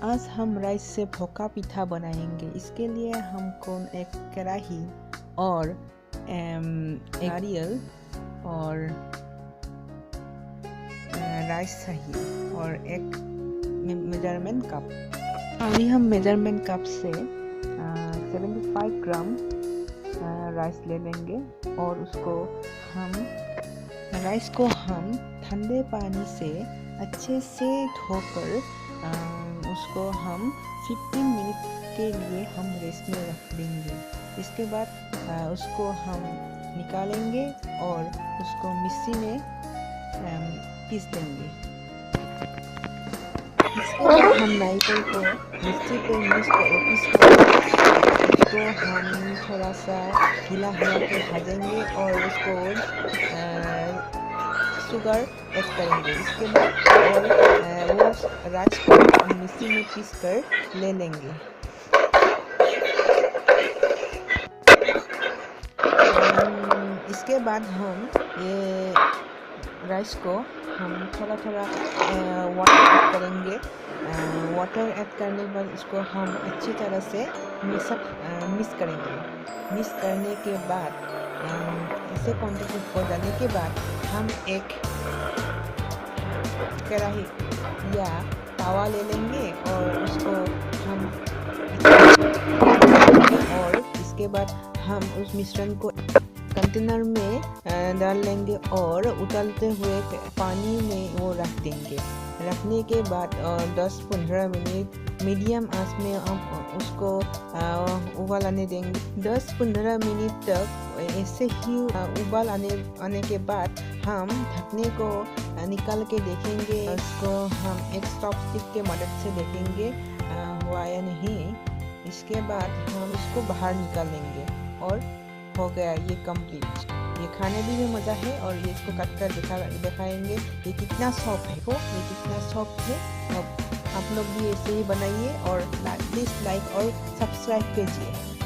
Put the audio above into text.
आज हम राइस से भोका पिठा बनाएंगे। इसके लिए हमको एक कढ़ाई और नारियल और राइस चाहिए और एक मेजरमेंट कप। अभी हम मेजरमेंट कप से 75 ग्राम राइस ले लेंगे और राइस को हम ठंडे पानी से अच्छे से धोकर उसको हम 15 मिनट के लिए हम रेस्ट में रख देंगे। इसके बाद उसको हम निकालेंगे और उसको मिक्सी में पीस देंगे। इसके बाद हम नारियल को मिक्सी पे पीस कर उसको हम थोड़ा सा हिला के भाजेंगे और उसको शुगर ऐड करेंगे। इसके बाद वो राइस को हम मिक्सी में पीस कर ले लेंगे। इसके बाद हम ये राइस को हम थोड़ा वाटर ऐड करेंगे। वाटर ऐड करने के बाद इसको हम अच्छी तरह से मिक्स करेंगे। मिक्स करने के बाद इसे क्वांटिटी हो जाने के बाद हम एक कढ़ाई या तवा ले लेंगे और उसको हम और इसके बाद हम उस मिश्रण को कंटेनर में डाल लेंगे और उबलते हुए पानी में वो रख देंगे। रखने के बाद 10-15 मिनट मीडियम आंच में हम उसको उबाल आने देंगे। 10-15 मिनट तक ऐसे ही उबाल आने के बाद हम ढकने को निकाल के देखेंगे। उसको हम एक चॉपस्टिक के मदद से देखेंगे हुआ या नहीं। इसके बाद हम इसको बाहर निकाल लेंगे और हो गया ये कंप्लीट। ये खाने में मज़ा है और ये इसको कट कर दिखाएंगे ये कितना सॉफ्ट है। अब आप लोग भी ऐसे ही बनाइए और प्लीज़ लाइक और सब्सक्राइब कीजिए।